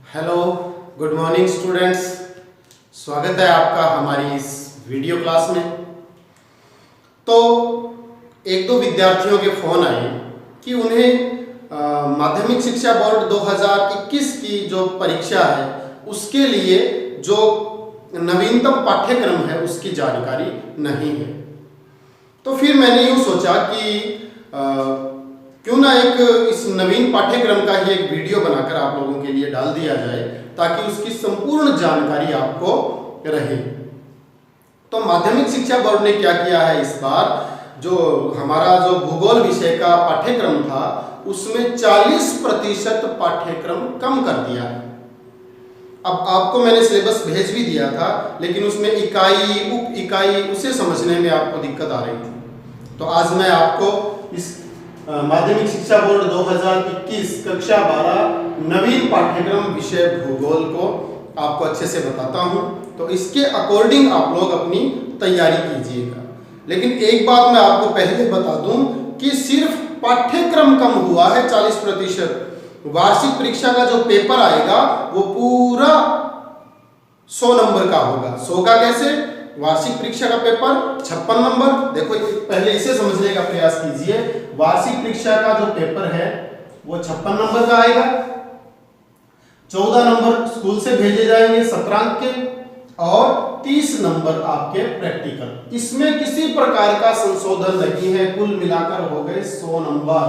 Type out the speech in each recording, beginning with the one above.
Hello, good morning students. स्वागत है आपका हमारी इस वीडियो क्लास में। तो एक दो विद्यार्थियों के फ़ोन आए कि उन्हें माध्यमिक शिक्षा बोर्ड 2021 की जो परीक्षा है उसके लिए जो नवीनतम पाठ्यक्रम है उसकी जानकारी नहीं है। तो फिर मैंने यूँ सोचा कि क्यों ना एक इस नवीन पाठ्यक्रम का ही एक वीडियो बनाकर आप लोगों के लिए डाल दिया जाए ताकि उसकी संपूर्ण जानकारी आपको रहे। तो माध्यमिक शिक्षा बोर्ड ने क्या किया है, इस बार जो हमारा जो भूगोल विषय का पाठ्यक्रम था उसमें 40% पाठ्यक्रम कम कर दिया है। अब आपको मैंने सिलेबस भेज भी दिया था, लेकिन उसमें इकाई उप इकाई उसे समझने में आपको दिक्कत आ रही थी। तो आज मैं आपको इस माध्यमिक शिक्षा बोर्ड 2021 कक्षा 12 नवीन पाठ्यक्रम विषय भूगोल को आपको अच्छे से बताता हूं। तो इसके अकॉर्डिंग आप लोग अपनी तैयारी कीजिएगा। लेकिन एक बात मैं आपको पहले बता दूं कि सिर्फ पाठ्यक्रम कम हुआ है 40%। वार्षिक परीक्षा का जो पेपर आएगा वो पूरा 100 नंबर का होगा। 100 का कैसे? वार्षिक परीक्षा का पेपर 56 नंबर। देखो पहले इसे समझने का प्रयास कीजिए। वार्षिक परीक्षा का जो पेपर है वो 56 नंबर का आएगा। 14 नंबर स्कूल से भेजे जाएंगे सत्रांक के, और 30 नंबर आपके प्रैक्टिकल। इसमें किसी प्रकार का संशोधन नहीं है। कुल मिलाकर हो गए 100 नंबर।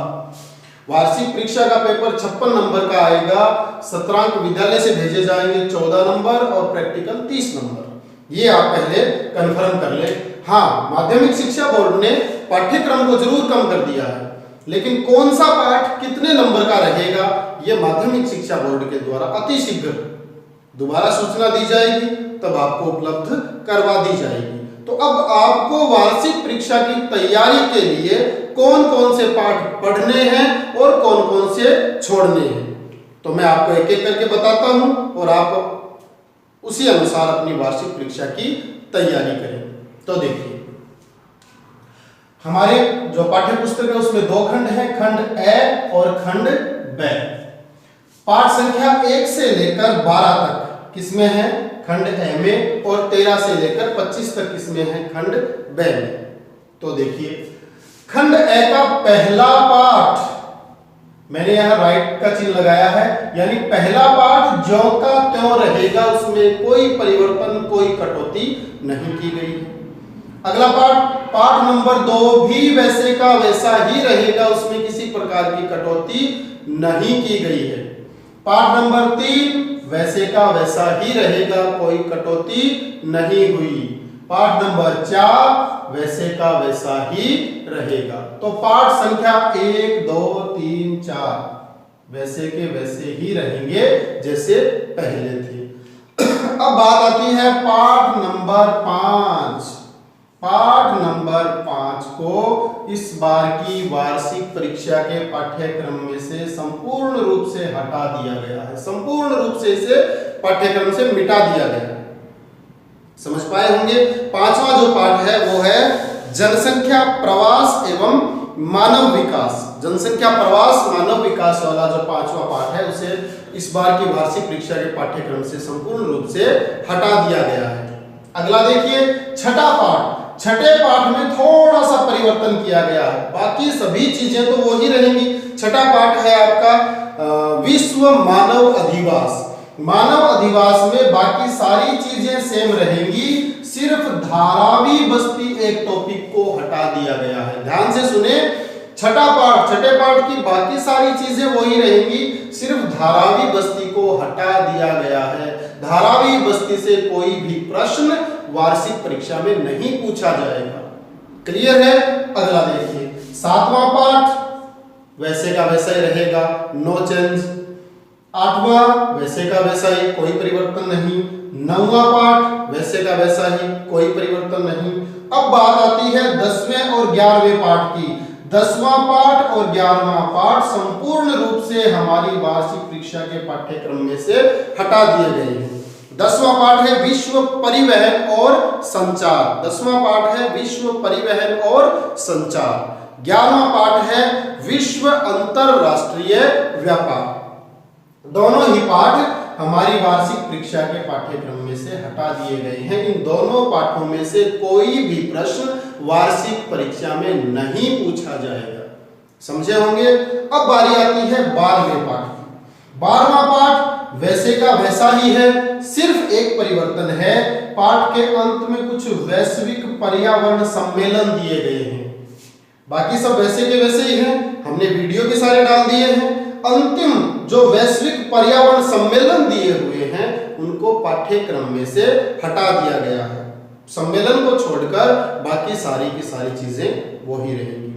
वार्षिक परीक्षा का पेपर 56 नंबर का आएगा, सत्रांक विद्यालय से भेजे जाएंगे 14 नंबर और प्रैक्टिकल 30 नंबर। ये आप पहले कंफर्म कर ले। हाँ, माध्यमिक शिक्षा बोर्ड ने पाठ्यक्रम को जरूर कम कर दिया है, लेकिन कौन सा पाठ कितने नंबर का रहेगा ये माध्यमिक शिक्षा बोर्ड के द्वारा अतिशीघ्र दोबारा सूचना दी जाएगी, तब आपको उपलब्ध करवा दी जाएगी। तो अब आपको वार्षिक परीक्षा की तैयारी के लिए कौन कौन से पाठ पढ़ने हैं और कौन कौन से छोड़ने हैं, तो मैं आपको एक एक करके बताता हूं और आप उसी अनुसार अपनी वार्षिक परीक्षा की तैयारी करें। तो देखिए, हमारे जो पाठ्य पुस्तक है उसमें 2 खंड हैं, खंड ए और खंड ब। पाठ संख्या 1 से लेकर 12 तक किसमें है? खंड ए में, और 13 से लेकर 25 तक किसमें है? खंड ब में। तो देखिए, खंड ए का पहला पाठ मैंने यहां राइट का चिन्ह लगाया है, यानी पहला पाठ ज्यों का त्यों रहेगा, उसमें कोई परिवर्तन कोई कटौती नहीं की गई है। अगला पाठ नंबर 2 भी वैसे का वैसा ही रहेगा, उसमें किसी प्रकार की कटौती नहीं की गई है। पाठ नंबर 3 वैसे का वैसा ही रहेगा, कोई कटौती नहीं हुई। पाठ नंबर 4 वैसे का वैसा ही रहेगा। तो पाठ संख्या 1 2 3 4 वैसे के वैसे ही रहेंगे जैसे पहले थे। अब बात आती है पाठ नंबर 5। पाठ नंबर 5 को इस बार की वार्षिक परीक्षा के पाठ्यक्रम में से संपूर्ण रूप से हटा दिया गया है। संपूर्ण रूप से इसे पाठ्यक्रम से मिटा दिया गया है। समझ पाए होंगे। 5वां जो पाठ है वो है जनसंख्या प्रवास एवं मानव विकास। जनसंख्या प्रवास मानव विकास वाला जो 5वां पाठ है उसे इस बार की वार्षिक परीक्षा के पाठ्यक्रम से संपूर्ण रूप से हटा दिया गया है। अगला देखिए, छठा पाठ। छठे पाठ में थोड़ा सा परिवर्तन किया गया है, बाकी सभी चीजें तो वो ही रहेंगी। छठा पाठ है आपका विश्व मानव अधिवास। मानव अधिवास में बाकी सारी चीजें सेम रहेंगी, सिर्फ धारावी बस्ती एक टॉपिक को हटा दिया गया है। ध्यान से सुने, छठे पाठ की बाकी सारी चीजें वही रहेंगी, सिर्फ धारावी बस्ती को हटा दिया गया है। धारावी बस्ती से कोई भी प्रश्न वार्षिक परीक्षा में नहीं पूछा जाएगा। क्लियर है? अगला देखिए, 7वां पाठ वैसे का वैसा ही रहेगा, नो चेंज। 8वां वैसे का वैसा ही, कोई परिवर्तन नहीं। 9वां पाठ वैसे का वैसा ही, कोई परिवर्तन नहीं। अब बात आती है 10वें और 11वें पाठ की। 10वां पाठ और 11वां पाठ संपूर्ण रूप से हमारी वार्षिक परीक्षा के पाठ्यक्रम में से हटा दिए गए हैं। 10वां पाठ है विश्व परिवहन और संचार। 10वां पाठ है विश्व परिवहन और संचार। 11वां पाठ है विश्व अंतरराष्ट्रीय व्यापार। दोनों ही पाठ हमारी वार्षिक परीक्षा के पाठ्यक्रम में से हटा दिए गए हैं। इन दोनों पाठों में से कोई भी प्रश्न वार्षिक परीक्षा में नहीं पूछा जाएगा। समझे होंगे। अब बारी आती है 12वें पाठ की। 12वां पाठ वैसे का वैसा ही है, सिर्फ एक परिवर्तन है। पाठ के अंत में कुछ वैश्विक पर्यावरण सम्मेलन दिए गए हैं, बाकी सब वैसे के वैसे ही हैं। हमने वीडियो भी सारे डाल दिए हैं। अंतिम जो वैश्विक पर्यावरण सम्मेलन दिए हुए हैं उनको पाठ्यक्रम में से हटा दिया गया है। सम्मेलन को छोड़कर बाकी सारी की सारी चीजें वही रहेंगी।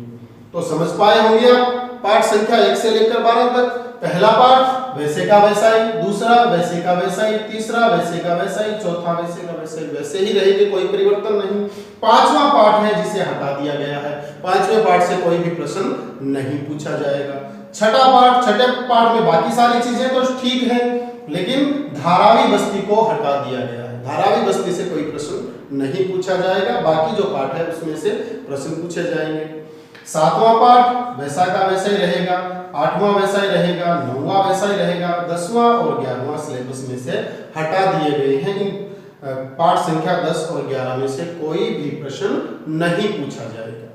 तो समझ पाए होंगे आप। पाठ संख्या 1 से लेकर 12 तक। पहला पाठ वैसे का वैसा ही, दूसरा वैसे का वैसा ही, तीसरा वैसे का वैसा ही, चौथा वैसे का वैसा ही, वैसे ही रहेगी, कोई परिवर्तन नहीं। 5वां पाठ है जिसे हटा दिया गया है। 5वें पाठ से कोई भी प्रश्न नहीं पूछा जाएगा। छठा पाठ, छठे पाठ में बाकी सारी चीजें तो ठीक है, लेकिन धारावी बस्ती को हटा दिया गया है। धारावी बस्ती से कोई प्रश्न नहीं पूछा जाएगा, बाकी जो पाठ है उसमें से प्रश्न पूछे जाएंगे। 7वां पाठ वैसा का वैसा ही रहेगा, 8वां वैसा ही रहेगा, 9वां वैसा ही रहेगा, 10वां और 11वां सिलेबस में से हटा दिए गए हैं। इन पाठ संख्या 10 और 11 में से कोई भी प्रश्न नहीं पूछा जाएगा।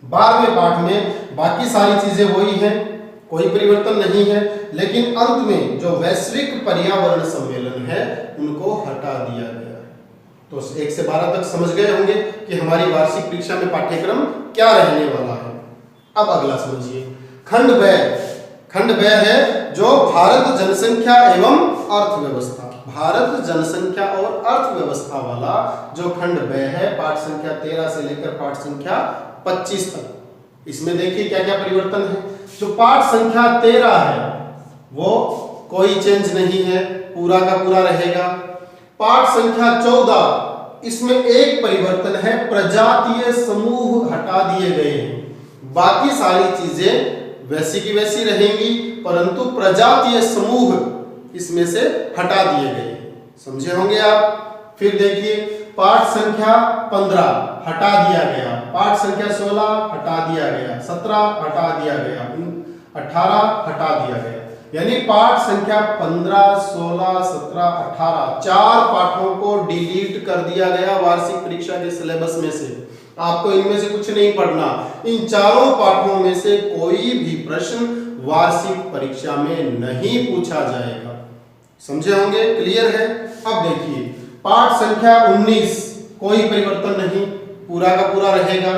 12वें पाठ में बाकी सारी चीजें वही हैं, कोई परिवर्तन नहीं है, लेकिन अंत में जो वैश्विक पर्यावरण सम्मेलन है उनको हटा दिया गया है। तो 1 से 12 तक समझ गए होंगे कि हमारी वार्षिक परीक्षा में पाठ्यक्रम क्या रहने वाला है। अब अगला समझिए, खंड ब। खंड ब है जो भारत जनसंख्या एवं अर्थव्यवस्था, भारत जनसंख्या और अर्थव्यवस्था वाला जो खंड ब है, पाठ संख्या 13 से लेकर पाठ संख्या 25 तक। इसमें देखिए क्या क्या परिवर्तन है। जो पाठ संख्या 13 है वो कोई चेंज नहीं है, पूरा का पूरा रहेगा। पाठ संख्या 14, इसमें एक परिवर्तन है, प्रजातीय समूह हटा दिए गए हैं। बाकी सारी चीजें वैसी की वैसी रहेंगी, परंतु प्रजातीय समूह इसमें से हटा दिए गए हैं। समझे होंगे आप। फिर देखिए, पाठ संख्या 15 हटा दिया गया, पाठ संख्या 16 हटा दिया गया, 17 हटा दिया गया, 18 हटा दिया गया। यानी पाठ संख्या 15, 16, 17, 18 चार पाठों को डिलीट कर दिया गया वार्षिक परीक्षा के सिलेबस में से। आपको इनमें से कुछ नहीं पढ़ना। इन चारों पाठों में से कोई भी प्रश्न वार्षिक परीक्षा में नहीं पूछा जाएगा। समझे होंगे, क्लियर है। अब देखिए, पाठ संख्या 19 कोई परिवर्तन नहीं, पूरा का पूरा रहेगा।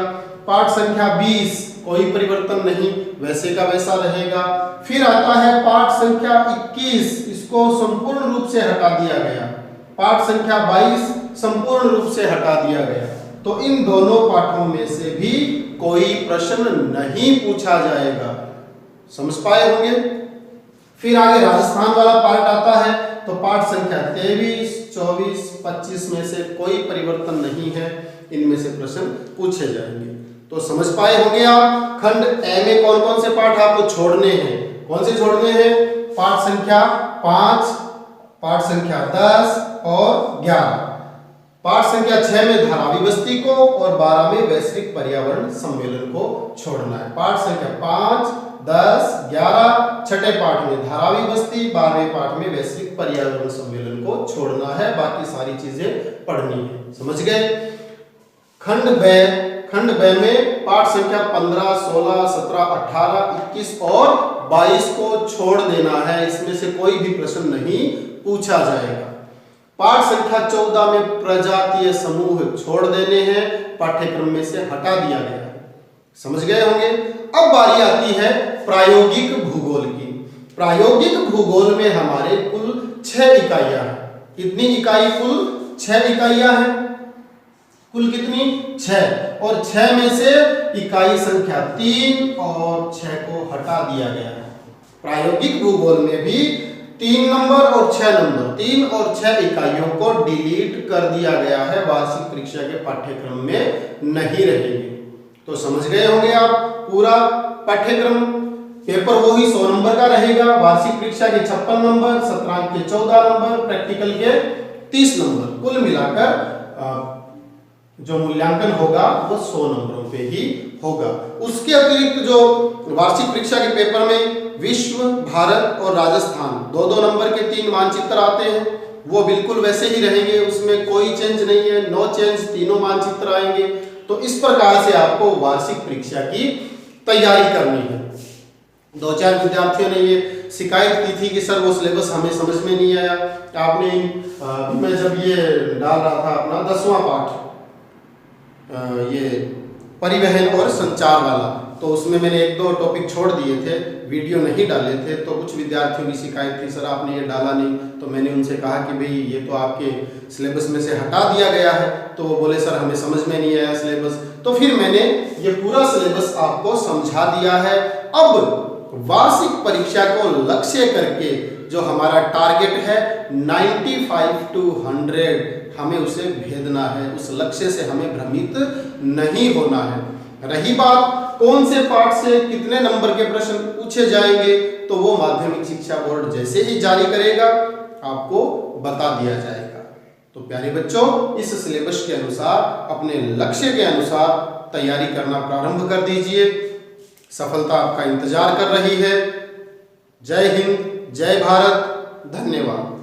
पाठ संख्या 20 कोई परिवर्तन नहीं, वैसे का वैसा रहेगा। फिर आता है पाठ संख्या 21, इसको संपूर्ण रूप से हटा दिया गया। पाठ संख्या 22 संपूर्ण रूप से हटा दिया गया। तो इन दोनों पाठों में से भी कोई प्रश्न नहीं पूछा जाएगा। समझ पाए होंगे। फिर आगे राजस्थान वाला पार्ट आता है, तो पाठ संख्या 23, 24, 25 में से कोई परिवर्तन नहीं है, इनमें से प्रश्न पूछे जाएंगे। तो समझ पाए होंगे आप। खंड ए में कौन कौन से पाठ आपको छोड़ने हैं। कौन से छोड़ने हैं? पाठ संख्या 5, पाठ संख्या 10 और 11। पाठ संख्या 6 में धारावी बस्ती को और 12 में वैश्विक पर्यावरण सम्मेलन को छोड़ना है। पाठ संख्या 5, 10, 11 छठे पाठ में धारावी बस्ती, 12वें पाठ में वैश्विक पर्यावरण सम्मेलन को छोड़ना है, बाकी सारी चीजें पढ़नी है। समझ गए। खंड ब में पाठ संख्या 15, 16, 17, 18, 21 और 22 को छोड़ देना है, इसमें से कोई भी प्रश्न नहीं पूछा जाएगा। पाठ संख्या 14 में प्रजातीय समूह छोड़ देने हैं, पाठ्यक्रम में से हटा दिया गया है। समझ गए होंगे। अब बारी आती है प्रायोगिक भूगोल की। प्रायोगिक भूगोल में हमारे कुल 6 इकाइयां हैं। कितनी इकाई? कुल 6 इकाइयां हैं। कुल कितनी? 6। और 6 में से इकाई संख्या 3 और 6 को हटा दिया गया है। प्रायोगिक भूगोल में भी 3 नंबर और 6 नंबर, 3 और 6 इकाइयों को डिलीट कर दिया गया है, वार्षिक परीक्षा के पाठ्यक्रम में नहीं रहेंगे। तो समझ गए होंगे आप। पूरा पाठ्यक्रम पेपर वही 100 नंबर का रहेगा। वार्षिक परीक्षा के 56 नंबर, सत्रांत के 14 नंबर, प्रैक्टिकल के 30 नंबर, कुल मिलाकर जो मूल्यांकन होगा वो 100 नंबरों पे ही होगा। उसके अतिरिक्त जो वार्षिक परीक्षा के पेपर में विश्व, भारत और राजस्थान 2-2 नंबर के 3 मानचित्र आते हैं, वो बिल्कुल वैसे ही रहेंगे, उसमें कोई चेंज नहीं है, नो चेंज, तीनों मानचित्र आएंगे। तो इस प्रकार से आपको वार्षिक परीक्षा की तैयारी करनी है। 2-4 विद्यार्थियों ने ये शिकायत की थी कि सर वो सिलेबस हमें समझ में नहीं आया। आपने मैं जब ये डाल रहा था अपना 10वां पाठ ये परिवहन और संचार वाला, तो उसमें मैंने 1-2 टॉपिक छोड़ दिए थे, वीडियो नहीं डाले थे। तो कुछ विद्यार्थियों की शिकायत थी, सर आपने ये डाला नहीं। तो मैंने उनसे कहा कि भाई ये तो आपके सिलेबस में से हटा दिया गया है। तो वो बोले सर हमें समझ में नहीं आया सिलेबस। तो फिर मैंने ये पूरा सिलेबस आपको समझा दिया है। अब वार्षिक परीक्षा को लक्ष्य करके जो हमारा टारगेट है 95 to 100, हमें उसे भेदना है। उस लक्ष्य से हमें भ्रमित नहीं होना है। रही बात कौन से पाठ से कितने नंबर के प्रश्न पूछे जाएंगे, तो वो माध्यमिक शिक्षा बोर्ड जैसे ही जारी करेगा आपको बता दिया जाएगा। तो प्यारे बच्चों, इस सिलेबस के अनुसार, अपने लक्ष्य के अनुसार तैयारी करना प्रारंभ कर दीजिए। सफलता आपका इंतजार कर रही है। जय हिंद, जय भारत, धन्यवाद।